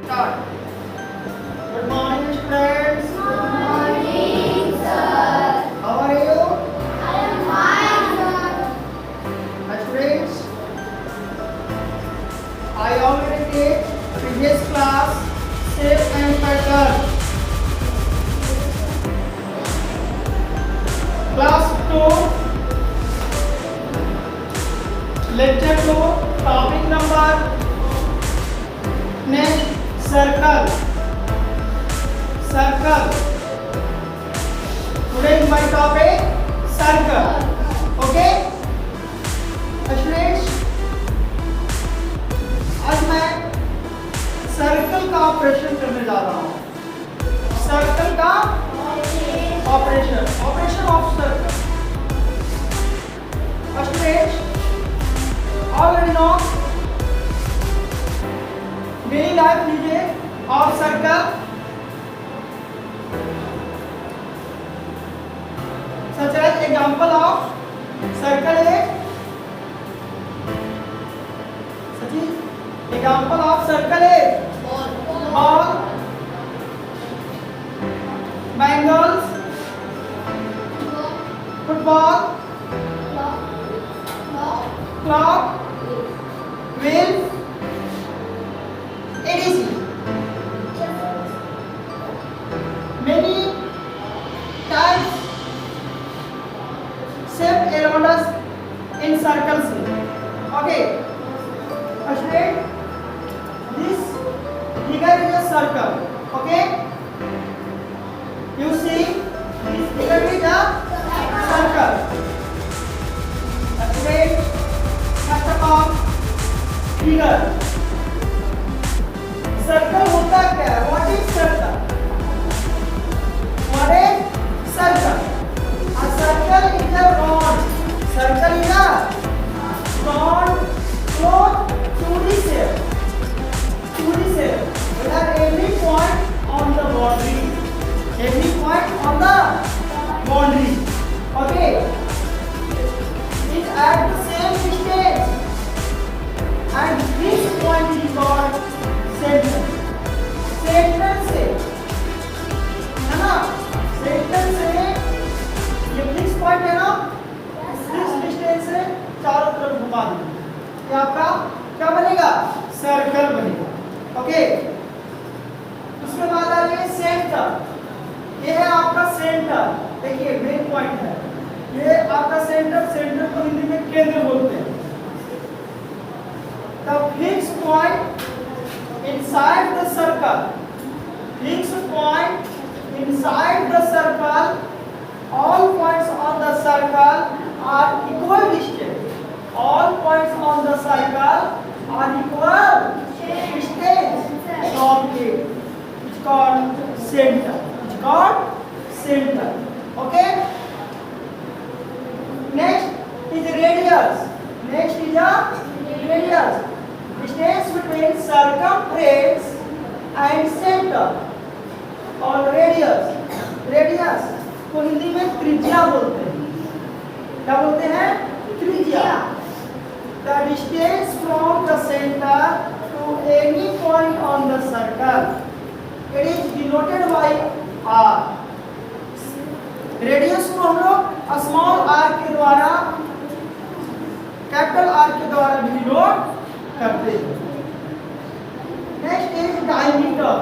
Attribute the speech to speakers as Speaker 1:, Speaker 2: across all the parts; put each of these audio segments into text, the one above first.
Speaker 1: Start. Good morning, students.
Speaker 2: Good morning, sir.
Speaker 1: How are you?
Speaker 2: I am fine, sir.
Speaker 1: Students, I already did previous class shape and pattern. Class 2, lecture 2, topic number next circle. Circle. Today is my topic circle. Okay? Students, आज मैं circle का operation करने जा रहा हूँ। Circle का operation of circle. Students, already know daily life लीजिए of circle. Such as example of circle है example of circle is ball, bangles, football, clock, wheels, etc. Many types shape around us in circles. Okay. Student, this figure is a circle. Okay, you see this figure is a circle. Student, first of all figure circle होता क्या है? What is circle? What is circle? A circle is a round. Circle is a round closed 2D shape. Where every point on the boundary. Okay. It at the same distance. And this point is called center. Center से, है ना? Center से ये fix point है ना? इस distance से चारों तरफ घुमा दीजिए। ये आपका क्या बनेगा? सर्कल बनेगा। ओके, उसके बाद आ जाइए सेंटर। ये है आपका सेंटर। देखिए मेन पॉइंट है ये आपका सेंटर। सेंटर को हिंदी में केंद्र बोलते हैं। The fix point inside the circle. Fix point inside the circle. All points on the circle are equal distance. All points on the circle are equal distance from it. It's called center. Okay. Next is radius. Distance between circumference and center or radius. Radius को हिंदी में त्रिज्या बोलते हैं। क्या बोलते हैं? त्रिज्या। The distance from the center to any point on the circle, it is denoted by r. Radius को हम लोग small r के द्वारा capital R के द्वारा भी डिनोट करते हैं। Next is diameter.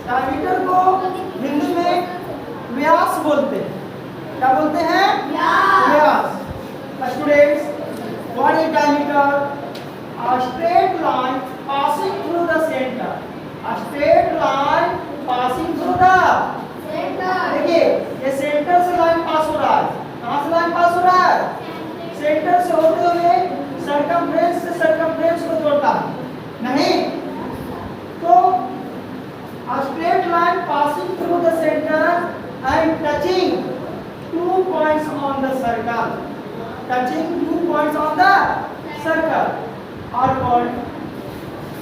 Speaker 1: Diameter को हिंदी में व्यास बोलते हैं। क्या बोलते हैं? व्यास। Students, what is diameter? A straight line passing through the center. देखिए ये सेंटर से लाइन पास हो रहा है। कहाँ से लाइन पास हो रहा है? सेंटर से होते हुए सर्कमफ्रेंस से सर्कमफ्रेंस को जोड़ता है। नहीं तो a straight line passing through the center and touching 2 points on the circle are called,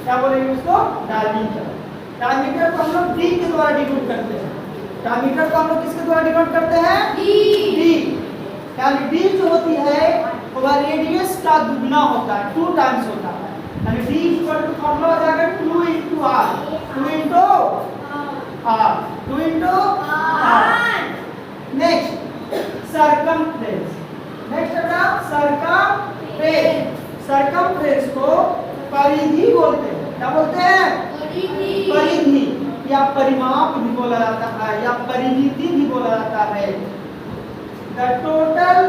Speaker 1: क्या बोलेंगे उसको? डायमीटर। डायमीटर को हम लोग d के द्वारा डिनोट करते हैं। डायमीटर को हम लोग किसके द्वारा डिनोट करते हैं? d। यानी d जो होती है वो रेडियस का दुगना होता है, 2 टाइम्स होता है। यानी d R. 2 into R. Next, circumference. Next बेटा circumference. Circumference को परिधि बोलते हैं। क्या बोलते हैं? परिधि या परिमाप भी बोला जाता है या परिमिति भी बोला जाता है। The total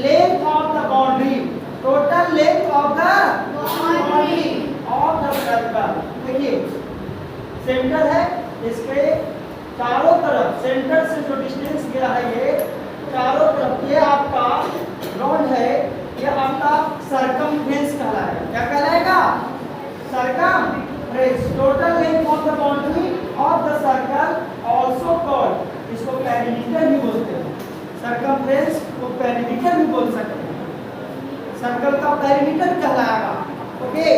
Speaker 1: length of the boundary. Total length of the boundary of the circle. देखिए सेंटर है, इसके चारों तरफ सेंटर से जो डिस्टेंस गया है ये चारों तरफ ये आपका राउंड है, ये आपका सर्कमफ्रेंस कहलाएगा। क्या कहलाएगा? Circumference. Total length of the boundary of the circle also called, इसको पेरीमीटर भी बोलते हैं। सर्कमफ्रेंस को पेरीमीटर भी बोल सकते हैं। सर्कल का पेरीमीटर कहलाएगा। ओके,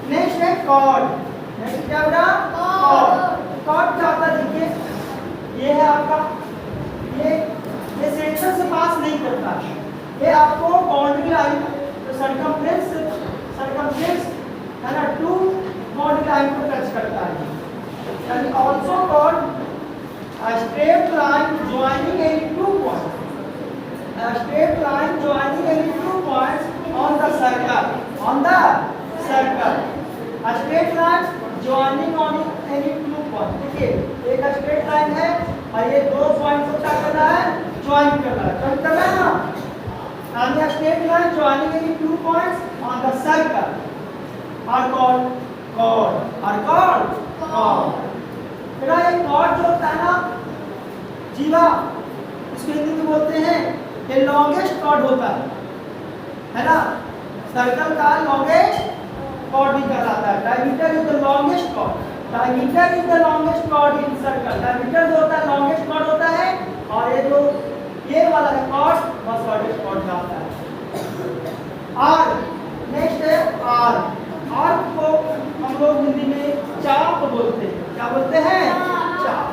Speaker 1: नेक्स्ट है कॉर्ड। नेक्स्ट क्या बेटा? कॉर्ड। कॉर्ड क्या होता है? देखिए ये है आपका, ये सेंटर से पास नहीं करता, ये आपको बाउंड्री लाइन तो सर्कमफ्रेंस है ना, टू बाउंड्री लाइन को टच करता है। यानी also called a straight line joining any two points. A straight line joining any two points on the circle. On the circle. A straight line joining on any two points. देखिए एक straight line है और ये दो point को क्या कर रहा है? ज्वाइन कर रहा है। ज्वाइन कर रहा है ना? And a straight line joining any two points on the circle are called chord. Are called chord. बेटा ये कॉर्ड जो होता है ना जीवा, इसको हिंदी में बोलते हैं, ये लॉन्गेस्ट कॉर्ड होता है ना। सर्कल का लॉन्गेस्ट कॉर्ड भी कहलाता है। Diameter is the longest chord. Diameter is the longest chord in circle. Diameter जो होता है लॉन्गेस्ट कॉर्ड होता है और ये जो ये वाला है कॉर्ड बस शॉर्टेस्ट कॉर्ड का होता है। आर, नेक्स्ट है आर। आर को हम लोग हिंदी में चाप बोलते हैं। क्या बोलते हैं? चाप।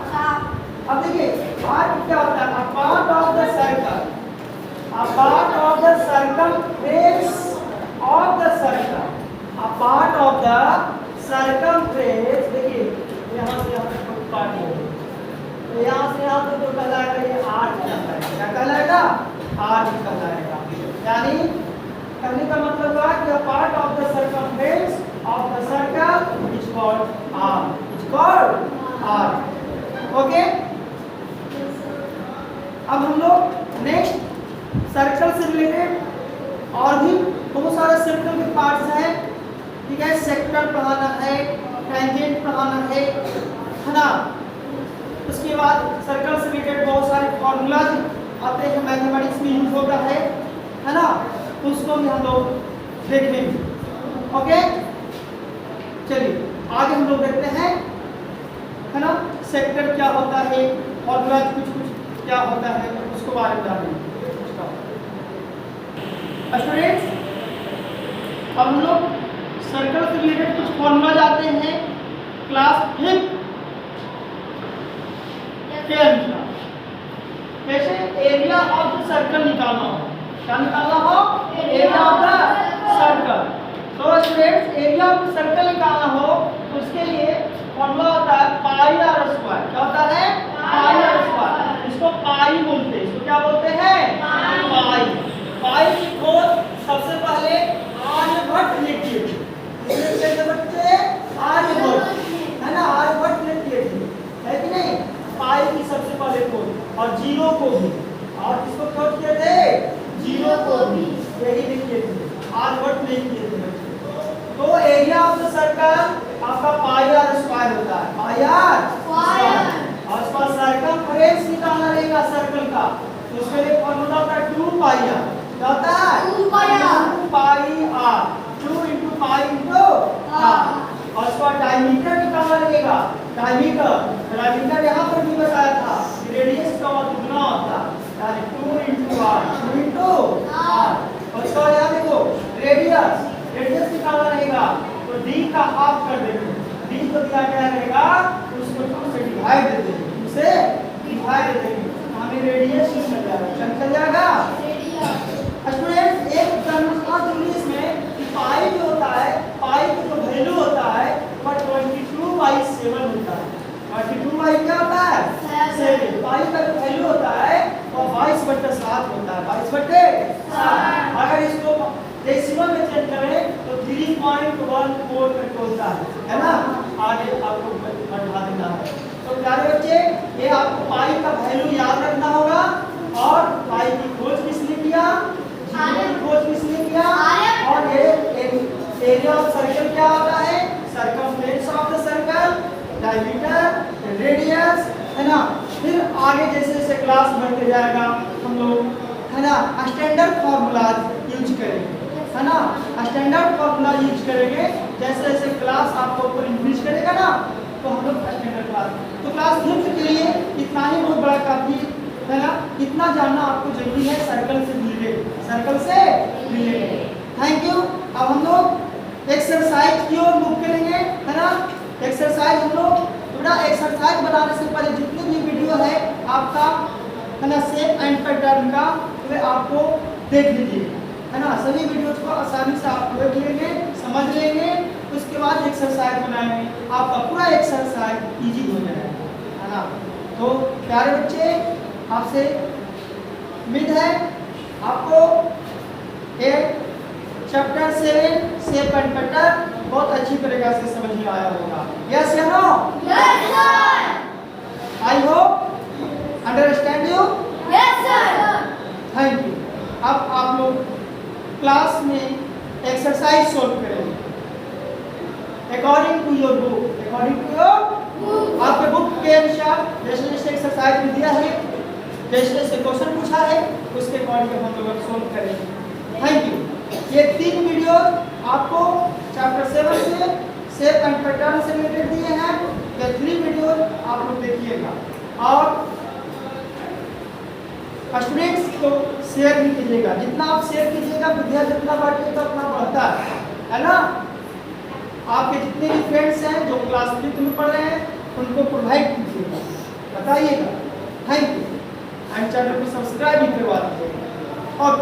Speaker 1: अब देखिए आर्क क्या होता है? A part of the circle, a part of the circumference of the circle, a part of the circumference. देखिए यहाँ से यहाँ तक पार्ट है, तो यहाँ से यहाँ तक जो कहलाएगा ये आर्क कहलाएगा। क्या कहलाएगा? आर्क कहलाएगा। यानी कहने का मतलब हुआ कि a part of the circumference of the circle is called arc. Is called arc. Okay, अब हम लोग नेक्स्ट सर्कल से रिलेटेड और भी बहुत सारे सर्कल के पार्ट्स हैं। ठीक है, सेक्टर पढ़ाना है, टेंजेंट पढ़ाना है ना। उसके बाद सर्कल से रिलेटेड बहुत सारे फॉर्मूलाज आते हैं, मैथमेटिक्स में यूज होता है ना, उसको भी हम लोग देखेंगे। ओके, चलिए आगे हम लोग देखते हैं है ना, सेक्टर क्या होता है, फॉर्मूलाज कुछ क्या होता है उसको बारे में जानेंगे। स्टूडेंट्स अब हम लोग सर्कल से रिलेटेड कुछ फॉर्मूला जाते हैं क्लास 5 के अनुसार। कैसे एरिया ऑफ द सर्कल निकालना हो। क्या निकालना हो? Area of the circle. तो students area of the circle निकालना हो तो उसके लिए फॉर्मूला होता है पाई आर स्क्वायर। क्या होता है? पाई आर स्क्वायर। इसको पाई बोलते हैं। इसको क्या बोलते हैं? पाई। पाई की खोज सबसे पहले आर्यभट्ट ने की थी। किसने बच्चे? आर्यभट्ट, है ना, आर्यभट्ट ने की थी, है कि नहीं? पाई की सबसे पहले खोज और जीरो को भी, और किसको खोज किए थे? जीरो को भी, यही लिखे थे, आर्यभट्ट ने किए थे बच्चे। तो एरिया ऑफ द सर्कल आपका पाई आर स्क्वायर होता है। पाई आर स्क्वायर। और उसका सर्कमफ्रेंस निकालना रहेगा सर्कल का, तो उसके लिए फॉर्मूला होता है 2 पाई आर। क्या होता है? 2 pi r. 2 pi r, 2 into pi into r. और उसका डायमीटर निकालना रहेगा। डायमीटर यहाँ पर भी बताया था, रेडियस का दुगना होता है, यानी 2 into आर, 2 into आर। और उसका यहाँ देखो रेडियस निकालना रहेगा, तो डी का हाफ कर देंगे। डी को दिया गया रहेगा, उसको 2 से डिवाइड दे देंगे, 2 से डिवाइड दे देंगे, हमें रेडियस मिल जाएगा। चल जाएगा स्टूडेंट्स। एक कंडीशन जरूरी इसमें कि पाई जो होता है, पाई की जो वैल्यू होता है वह 22/7 होता है। बटे अगर इसको डेसिमल में चेंज करें तो 3.14 करके होता है ना। आगे आपको बढ़ा देना है। तो प्यारे बच्चे, ये आपको पाई का वैल्यू याद रखना होगा। और पाई की खोज किसने किया? जीरो की खोज किसने किया? और ये एरिया ऑफ सर्कल क्या होता है? Circumference of the circle, diameter, radius, है ना। फिर आगे जैसे जैसे क्लास बढ़ते जाएगा हम लोग, है ना, स्टैंडर्ड फार्मूलाज यूज करेंगे, है ना। स्टैंडर्ड फार्मूला यूज करेंगे जैसे जैसे क्लास आपको ऊपर इंक्रीज करेगा ना, तो हम लोग स्टैंडर्ड क्लास। तो क्लास फिफ्थ के लिए इतना ही बहुत बड़ा काफी है ना। इतना जानना आपको जरूरी है सर्कल से रिलेटेड, सर्कल से रिलेटेड। Thank you. अब हम लोग एक्सरसाइज की ओर मूव करेंगे, है ना। एक्सरसाइज हम लोग थोड़ा एक्सरसाइज बनाने से पहले जितनी भी वीडियो है आपका, है ना, शेप एंड पैटर्न का, वे आपको देख लीजिए, है ना। सभी वीडियोज को आसानी से आप देख लेंगे, समझ लेंगे, उसके बाद एक्सरसाइज बनाएंगे, आपका पूरा एक्सरसाइज इजी हो जाएगा, है ना। तो प्यारे बच्चे, आपसे उम्मीद है आपको एक चैप्टर 7 शेप एंड पैटर्न बहुत अच्छी तरीके से समझ में आया होगा। यस या no?
Speaker 2: Yes, sir.
Speaker 1: I hope understand you.
Speaker 2: Yes, sir.
Speaker 1: Thank you. अब आप लोग क्लास में एक्सरसाइज सोल्व करेंगे according to your book, according to your आपके बुक के अनुसार जैसे जैसे एक्सरसाइज में दिया है, जैसे जैसे क्वेश्चन पूछा है, उसके अकॉर्डिंग हम लोग सोल्व करेंगे। Thank you. ये 3 वीडियो आपको चैप्टर 7 से शेप एंड पैटर्न से रिलेटेड दिए हैं। ये 3 वीडियो आप लोग देखिएगा और स्टूडेंट्स को शेयर भी कीजिएगा। जितना आप शेयर कीजिएगा, विद्या जितना बांटेगा उतना बढ़ता है ना। आपके जितने भी फ्रेंड्स हैं जो क्लास 5 में पढ़ रहे हैं, उनको प्रोवाइड कीजिएगा, बताइएगा। Thank you. एंड चैनल को सब्सक्राइब भी करवा दीजिएगा। और